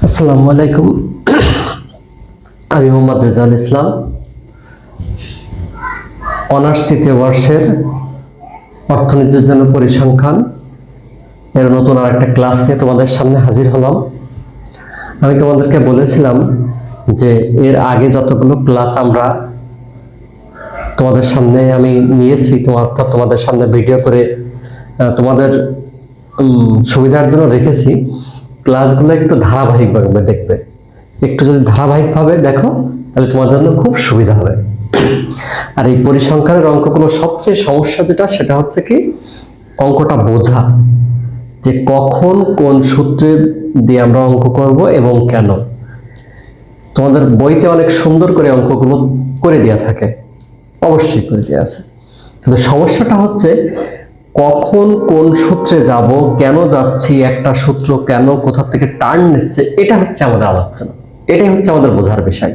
আসসালামু আলাইকুম। আমি মোহাম্মদ রেজাউল ইসলাম, অনার্স তৃতীয় বর্ষের অর্থনীতির জন্য পরিসংখ্যান এর নতুন আরেকটা ক্লাস নিয়ে তোমাদের সামনে হাজির হলাম। আমি তোমাদেরকে বলেছিলাম যে এর আগে যতগুলো ক্লাস আমরা তোমাদের সামনে আমি নিয়েছি, অর্থাৎ তোমাদের সামনে ভিডিও করে তোমাদের সুবিধার জন্য রেখেছি, ক্লাসগুলো একটু ধারাবাহিকভাবে দেখবে। একটু যদি ধারাবাহিকভাবে দেখো তাহলে তোমার জন্য খুব সুবিধা হবে। আর এই পরিসংখ্যানের অঙ্কগুলো সবচেয়ে সমস্যা যেটা, সেটা হচ্ছে কি অঙ্কটা বোঝা, যে কখন কোন সূত্রে দিয়ে আমরা অঙ্ক করব এবং কেন। তোমাদের বইতে অনেক সুন্দর করে অঙ্কগুলো করে দেওয়া থাকে, অবশ্যই করে দেওয়া আছে, কিন্তু সমস্যাটা হচ্ছে কখন কোন সূত্রে যাব, কেন যাচ্ছি, একটা সূত্র কেন কোথা থেকে টার্ন নিচ্ছে, এটা হচ্ছে আমাদের আলোচনা, এটাই হচ্ছে আমাদের বোঝার বিষয়।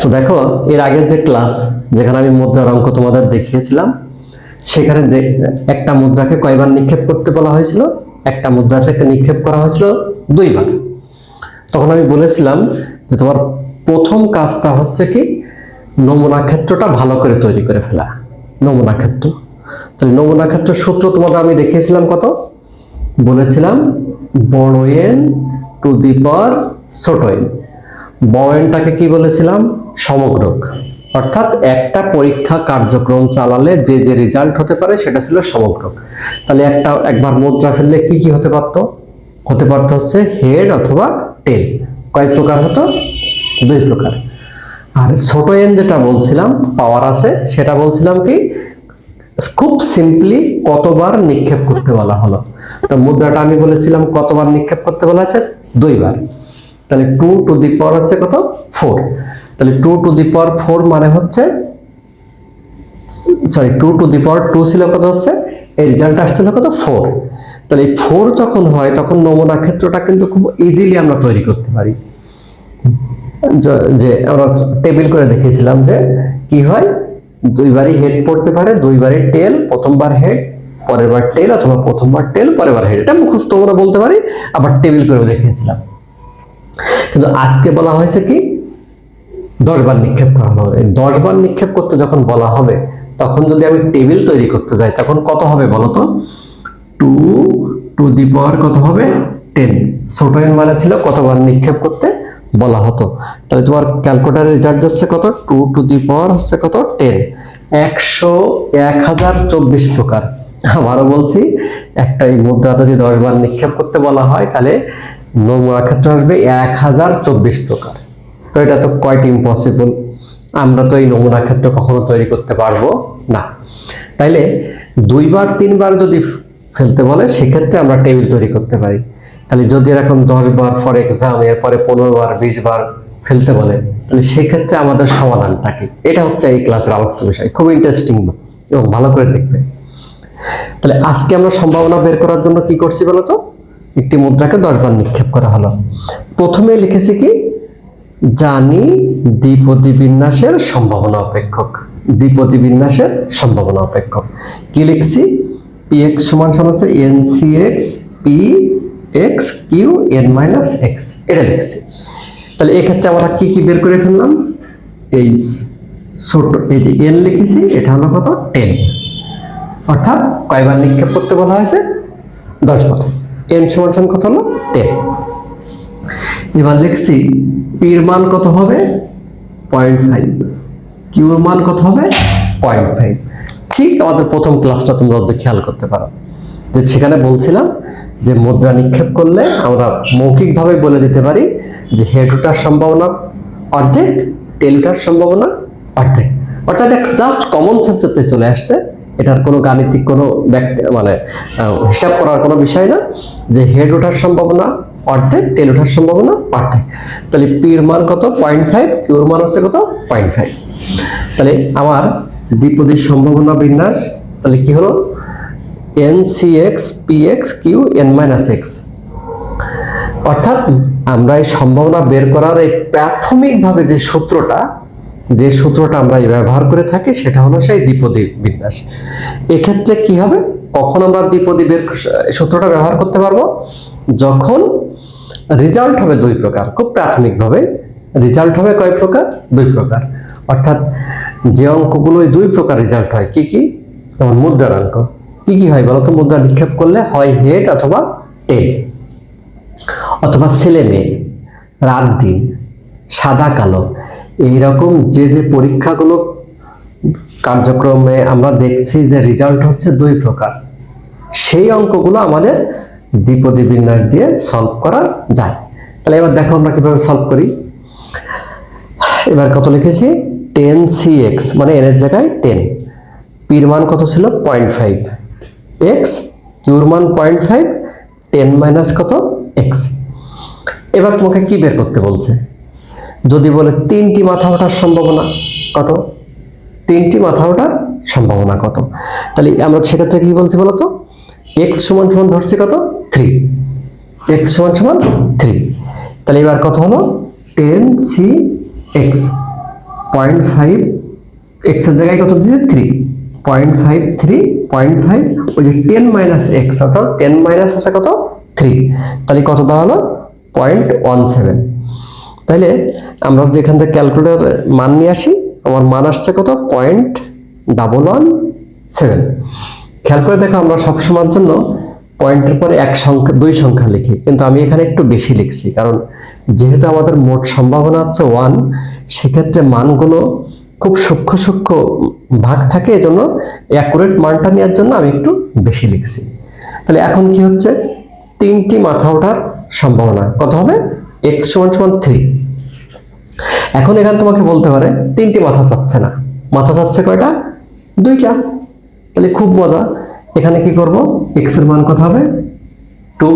তো দেখো, এর আগের যে ক্লাস যেখানে আমি মুদ্রার অঙ্ক তোমাদের দেখিয়েছিলাম, সেখানে একটা মুদ্রাকে কয়বার নিক্ষেপ করতে বলা হয়েছিল? একটা মুদ্রাকে নিক্ষেপ করা হয়েছিল 2 বার। তখন আমি বলেছিলাম যে তোমার প্রথম কাজটা হচ্ছে কি নমুনা ক্ষেত্রটা ভালো করে তৈরি করে ফেলা। নমুনা ক্ষেত্র, তাহলে নমুনা ক্ষেত্রের সূত্র তোমাদের আমি দেখিয়েছিলাম কত? বলেছিলাম বড় এন টু দি পাওয়ার ছোট এন। বড় এনটাকে কি বলেছিলাম? সমগ্রক, অর্থাৎ একটা পরীক্ষা কার্যক্রম চালালে যে যে রেজাল্ট হতে পারে সেটা ছিল সমগ্রক। তাহলে একবার মুদ্রা ফেললে কি কি হতে পারতো? হতে পারতো হচ্ছে হেড অথবা টেল। কয় প্রকার হতো? 2 প্রকার। আর ছোট এন যেটা বলছিলাম পাওয়ার আছে, সেটা বলছিলাম কি খুব সিম্পলি কতবার নিক্ষেপ করতে বলা হলো। তো মুদ্রাটা আমি বলেছিলাম কতবার নিক্ষেপ করতে বলা আছে? 2 বার। তাহলে 2 টু দি পাওয়ার হচ্ছে কত? 4। তাহলে 2 টু দি পাওয়ার 4 মানে হচ্ছে, সরি 2 টু দি পাওয়ার 2 ছিল কত? হচ্ছে এই রেজাল্ট আসছিল কত? 4। তাহলে 4 যখন হয় তখন নমুনা ক্ষেত্রটা কিন্তু খুব ইজিলি আমরা তৈরি করতে পারি। যে আমরা টেবিল করে দেখিয়েছিলাম যে কি হয়, 2 বারই হেড পড়তে পারে, 2 বারই টেল, প্রথমবার হেড পরের বার টেল, অথবা প্রথমবার টেল পরের বার হেড। এটা মুখস্থ আমরা বলতে পারি, আবার টেবিল করে দেখিয়েছিলাম। কিন্তু আজকে বলা হয়েছে কি 10 বার নিক্ষেপ করা হবে। 10 বার নিক্ষেপ করতে যখন বলা হবে, তখন যদি আমি টেবিল তৈরি করতে যাই তখন কত হবে বলতো? 2 টু দি পাওয়ার কত হবে? 10। ছোট এন মানে ছিল কতবার নিক্ষেপ করতে বলা হতো। তাহলে তোমার ক্যালকুলেটরের রেজাল্ট যাচ্ছে কত? 2 টু দি পাওয়ার হচ্ছে কত? 10। 1024 প্রকার। আবারও বলছি, একটা এই মুদ্রা যদি 10 বার নিক্ষেপ করতে বলা হয় তাহলে নমুনা ক্ষেত্র আসবে 1024 প্রকার। তো এটা তো কোয়াইট ইম্পসিবল, আমরা তো এই নমুনা ক্ষেত্র কখনো তৈরি করতে পারবো না। তাইলে 2 বার 3 বার যদি ফেলতে বলে সেক্ষেত্রে আমরা টেবিল তৈরি করতে পারি। তাহলে যদি এরকম 10 বার ফর এক্সাম, এরপরে 15 বার 20 বার ফেলতে বলে, তাহলে সেক্ষেত্রে আমাদের সমাধানটা কি? এটা হচ্ছে এই ক্লাসের আলোচ্য বিষয়। খুব ইন্টারেস্টিং এবং ভালো করে দেখবে। তাহলে আজকে আমরা সম্ভাবনা বের করার জন্য কি করছি বলতো? একটি মুদ্রাকে 10 বার নিক্ষেপ করা হলো। প্রথমে লিখেছি কি, জানি দ্বিপদী বিন্যাসের সম্ভাবনা অপেক্ষক। দ্বিপদী বিন্যাসের সম্ভাবনা অপেক্ষক কি লিখছি? px সমান সমান আছে ncx px q n - x, এটা লিখছি। তাহলে এক্ষেত্রে আমরা কি কি বের করে ফেললাম? এই ছোট এই যে n লিখেছি, এটা হলো কত? 10। অর্থাৎ কয়বার নিক্ষেপ করতে বলা হয়েছে? 10 বার। n সমান কত হলো? 10। এবার লিখছি p এর মান কত হবে? 0.5। q এর মান কত হবে? 0.5। ঠিক আমাদের প্রথম ক্লাসটা তোমরা খেয়াল করতে পারো, যে সেখানে বলছিলাম যে মুদ্রা নিক্ষেপ করলে আমরা মৌখিকভাবে বলে দিতে পারি যে হেড ওঠার সম্ভাবনা অর্ধেক, টেল ওঠার সম্ভাবনা অর্ধেক। অর্থাৎ এটা জাস্ট কমন সেন্সে চলে আসছে, এটার কোনো গাণিতিক কোনো মানে হিসাব করার কোনো বিষয় না, যে হেড ওঠার সম্ভাবনা অর্ধেক, টেল ওঠার সম্ভাবনা অর্ধেক। তাহলে পি এর মান কত? 0.5, কিউ এর মান হচ্ছে কত? 0.5। তাহলে আমার দ্বিপদীর সম্ভাবনা বিন্যাস তাহলে কি হলো? ncx px q n - x। অর্থাৎ আমরা এই সম্ভাবনা বের করার এই প্রাথমিকভাবে যে সূত্রটা আমরা ব্যবহার করে থাকি, সেটা হলো সেই দ্বিপদী বিন্যাস। এক্ষেত্রে কি হবে? কখন আমরা দ্বিপদী সূত্রটা ব্যবহার করতে পারবো? যখন রেজাল্ট হবে দুই প্রকার। খুব প্রাথমিকভাবে রেজাল্ট হবে কয় প্রকার? দুই প্রকার। অর্থাৎ যে অঙ্কগুলো দুই প্রকার রেজাল্ট হয়, কি কি? যেমন মুদ্রার অঙ্ক। কি কি হয় বলতো? মুদ্রা নিক্ষেপ করলে হয় হেড অথবা টেল, অথবা ছেলে মেয়ে, রাত দিন, সাদা কালো, এইরকম যে যে পরীক্ষাগুলো কার্যক্রমে আমরা দেখছি যে রেজাল্ট হচ্ছে দুই প্রকার, সেই অঙ্কগুলো আমাদের দ্বিপদী বিন্যাস দিয়ে সলভ করা যায়। তাহলে এবার দেখো আমরা কিভাবে সলভ করি। এবার কত লিখেছি? 10cx, মানে এর জায়গায় 10, পির মান কত ছিল? 0.5, x কিউর মান 0.5, 10 মাইনাস কত? x। এবার তোমাকে কি বের করতে বলছে? যদি বলে তিনটি মাথা ওঠার সম্ভাবনা কত, তিনটি মাথা ওঠার সম্ভাবনা কত, তাহলে আমরা সেক্ষেত্রে কি বলছি বলতো? x সমান সমান ধরছি কত? 3, x সমান সমান 3। তাহলে এবার কত হলো? 10cx, 0.5, x এর জায়গায় কত দিয়েছে? 3, 0.5, 3, 0.5, ওই যে 10 মাইনাস x, অর্থাৎ 10 মাইনাস আছে কত? 3, তাহলে কত দাঁড়ালো? 0.17। তাহলে আমরা যদি এখান থেকে ক্যালকুলেটর মান নিয়ে আসি, আমার মান আসছে কত? 0.117। খেয়াল করে দেখো, আমরা সবসময়ের জন্য পয়েন্টের পরে এক সংখ্যা, দুই সংখ্যা লিখি, কিন্তু আমি এখানে একটু বেশি লিখছি, কারণ যেহেতু আমাদের মোট সম্ভাবনা হচ্ছে 1, সেক্ষেত্রে মানগুলো খুব সূক্ষ্ম সূক্ষ্ম ভাগ থাকে, এজন্য অ্যাকুরেট মানটা নেওয়ার জন্য আমি একটু বেশি লিখছি। তাহলে এখন কি হচ্ছে? তিনটি মাথা ওঠার সম্ভাবনা কত হবে? x সমান সমান 3। এখন এখানে তোমাকে বলতে পারে তিনটি মাথা চাচ্ছে না, মাথা চাচ্ছে কয়টা? দুইটা। তাহলে খুব মজা, এখানে কি করব? x এর মান কত হবে? 2।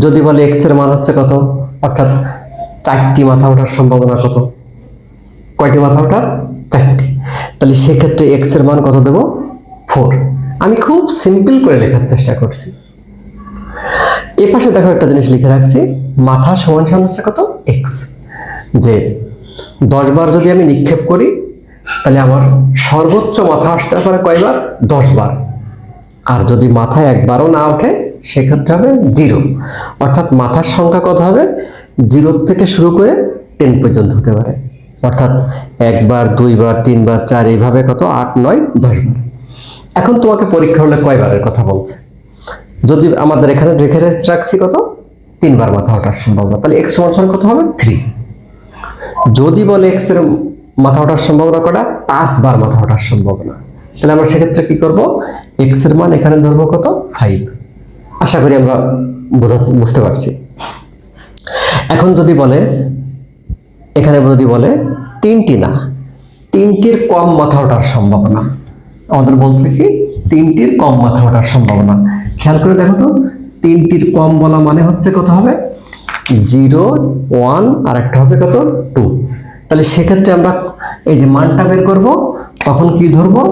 যদি বলে x এর মান হচ্ছে কত, অর্থাৎ চারটি মাথা ওঠার সম্ভাবনা কত? কয়টি মাথা ওঠার? চারটি। তাহলে সেক্ষেত্রে x এর মান কত দেব? 4। আমি খুব সিম্পল করে লেখার চেষ্টা করছি। এই পাশে দেখো একটা জিনিস লিখে রাখছি, মাথা সমান সমান হচ্ছে কত? x। যে 10 বার যদি আমি নিক্ষেপ করি, তাহলে আমার সর্বোচ্চ মাথা আসতে পারে কয়বার? 10 বার। আর যদি মাথায় একবারও না ওঠে, সেক্ষেত্রে হবে 0। অর্থাৎ মাথার সংখ্যা কত হবে? 0 থেকে শুরু করে 10 পর্যন্ত হতে পারে। অর্থাৎ একবার, দুইবার, তিনবার, 4, এইভাবে কত? 8, 9, 10 বার। এখন তোমাকে পরীক্ষা হলে কয়বারের কথা বলছে? যদি আমাদের এখানে রেখে রাখছি কত? 3 বার মাথা ওঠার সম্ভাবনা, তাহলে x সমান সমান কত হবে? 3। যদি বলে x এর মাথা ওঠার সম্ভাবনা কটা? 5 বার মাথা ওঠার সম্ভাবনা, তাহলে আমরা সেক্ষেত্রে কি করব? x এর মান এখানে ধরবো কত? 5। আশা করি আমরা বুঝতে পারছি। এখন যদি বলে, এখানে যদি বলে তিনটি না, তিনটির কম মাথা ওঠার সম্ভাবনা, আমাদের বলছে কি? তিনটির কম মাথা ওঠার সম্ভাবনা। খেয়াল করে দেখো তো, তিনটির কম বলা মানে হচ্ছে কত হবে? 0, 1, আর একটা হবে কত? 2। তাহলে সেক্ষেত্রে আমরা এই যে মানটা বের করব, তখন কি ধরবো?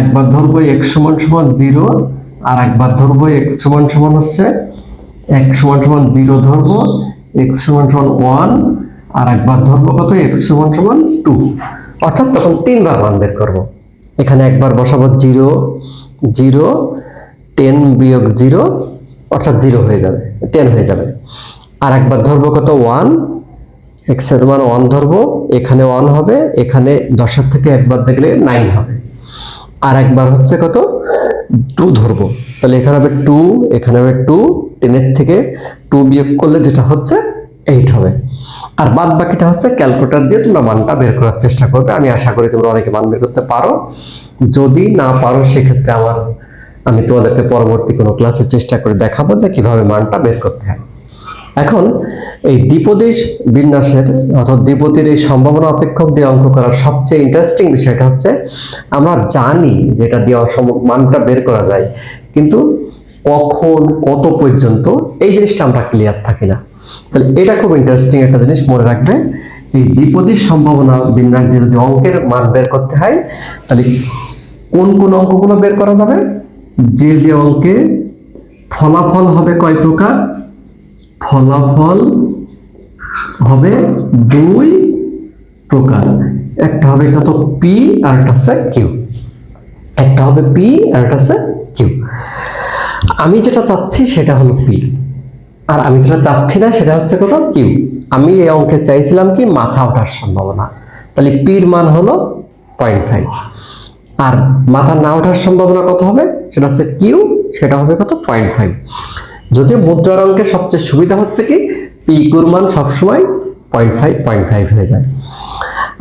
একবার ধরবো x সমান সমান 0, আর একবার ধরবো x সমান সমান হচ্ছে x সমান সমান 0 ধরবো, x সমান সমান 1, আর একবার ধরবো কত? x সমান সমান 2। অর্থাৎ তখন 3 বার মান বের করব। এখানে একবার বসাবো 0, 0, 10 বিয়োগ 0, অর্থাৎ 0 হয়ে যাবে, 10 হয়ে যাবে। আর একবার ধরবো কত? 1, x এর মান 1 ধরবো, এখানে 1 হবে, এখানে 10 থেকে একবার দেখলে 9 হবে। আর একবার হচ্ছে কত? 2 ধরবো, তাহলে এখানে হবে 2, এখানে হবে 2, 10 এর থেকে 2 বিয়োগ করলে যেটা হচ্ছে 8 হবে। আর বাদ বাকিটা হচ্ছে ক্যালকুলেটর দিয়ে তোমরা মানটা বের করার চেষ্টা করবে। আমি আশা করি তোমরা অনেকে মান বের করতে পারো। যদি না পারো, সেক্ষেত্রে আমি তোমাদেরকে পরবর্তী কোনো ক্লাসে চেষ্টা করে দেখাবো যে কিভাবে মানটা বের করতে হয়। এখন এই দ্বিপদী বিন্যাসের অর্থাৎ দ্বিপদীর এই সম্ভাবনা অপেক্ষক দিয়ে অঙ্ক করার সবচেয়ে ইন্টারেস্টিং বিষয়টা হচ্ছে, আমরা জানি যেটা দিয়ে মানটা বের করা যায়, কিন্তু কখন, কত পর্যন্ত, এই জিনিসটা আমরা ক্লিয়ার থাকি না। তাহলে এটা খুব ইন্টারেস্টিং একটা জিনিস মনে রাখবে। এই দ্বিপদীর সম্ভাবনা বিন্যাস দিয়ে যদি অঙ্কের মান বের করতে হয়, তাহলে কোন কোন অঙ্কগুলো বের করা যাবে? যে যে অঙ্কে ফলাফল হবে কয় প্রকার? ফলাফল হবে 2 প্রকার। একটা হবে কত? পি, আর একটা হচ্ছে কিউ। একটা হবে পি, আর একটা হচ্ছে কিউ। আমি যেটা চাচ্ছি সেটা হলো পি। আর আমি যেটা চাচ্ছি না সেটা হচ্ছে কত, কিউ। আমি এই অঙ্কে চাইছিলাম কি মাথা ওঠার সম্ভাবনা, তাহলে পির মান হলো 0.5, আর মাথা না ওঠার সম্ভাবনা কত হবে সেটা হচ্ছে কিউ, সেটা হবে কত 0.5। যদিও মুদ্রার অঙ্কে সবচেয়ে সুবিধা হচ্ছে কি পি কিউর মান সবসময় 0.5 হয়ে যায়।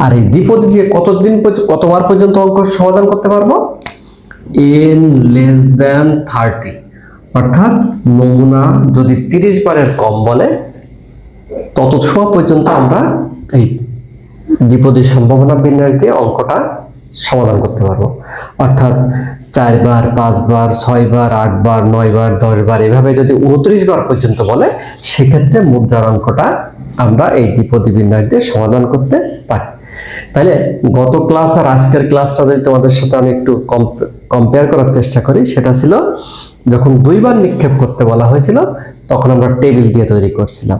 আর এই দ্বিপদী দিয়ে কতবার পর্যন্ত অঙ্ক সমাধান করতে পারবো, n লেস দ্যান 30, অর্থাৎ নমুনা যদি 30 বারের কম বলে তত সময় পর্যন্ত আমরা এই দ্বিপদীর সম্ভাবনা বিন্যাস দিয়ে অঙ্কটা সমাধান করতে পারবো। অর্থাৎ 4 বার, 5 বার, 6 বার, 8 বার, 9 বার, 10 বার, এভাবে যদি 29 বার পর্যন্ত বলে সেক্ষেত্রে মুদ্রার অঙ্কটা আমরা এই দ্বিপদী বিন্যাস দিয়ে সমাধান করতে পারি। তাহলে গত ক্লাস আর আজকের ক্লাসটা যদি তোমাদের সাথে আমি একটু কম্পেয়ার করার চেষ্টা করি, সেটা ছিল যখন 2 বার নিক্ষেপ করতে বলা হয়েছিল তখন আমরা টেবিল দিয়ে তৈরি করছিলাম,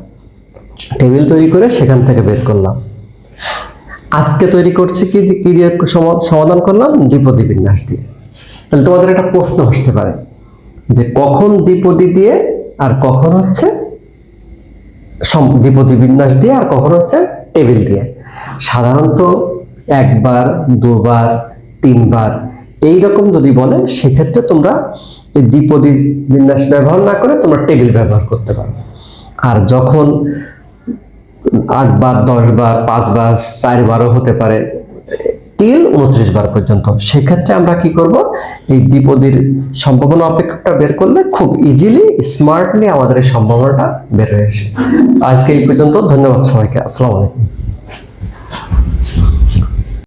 টেবিল তৈরি করে সেখান থেকে বের করলাম। আজকে তৈরি করছি কি দিয়ে সমাধান করলাম, দ্বিপদী বিন্যাস দিয়ে। তাহলে তোমাদের একটা প্রশ্ন আসতে পারে যে কখন দ্বিপদী দিয়ে আর কখন হচ্ছে দ্বিপদী বিন্যাস দিয়ে আর কখন হচ্ছে টেবিল দিয়ে। সাধারণত 1 বার, 2 বার, 3 বার এইরকম যদি বলে সেক্ষেত্রে তোমরা এই দ্বিপদী বিন্যাস ব্যবহার না করে তোমরা টেবিল ব্যবহার করতে পারো। আর যখন 8 বার, 10 বার, 5 বার, 4 বারও হতে পারে টিল 29 বার পর্যন্ত, সেক্ষেত্রে আমরা কি করব, এই দ্বিপদীর সম্ভাবনা অপেক্ষকটা বের করলে খুব ইজিলি স্মার্টলি আমাদের এই সম্ভাবনাটা বের হয়ে আসে। আজকে এই পর্যন্ত, ধন্যবাদ সবাইকে, আসসালামু আলাইকুম।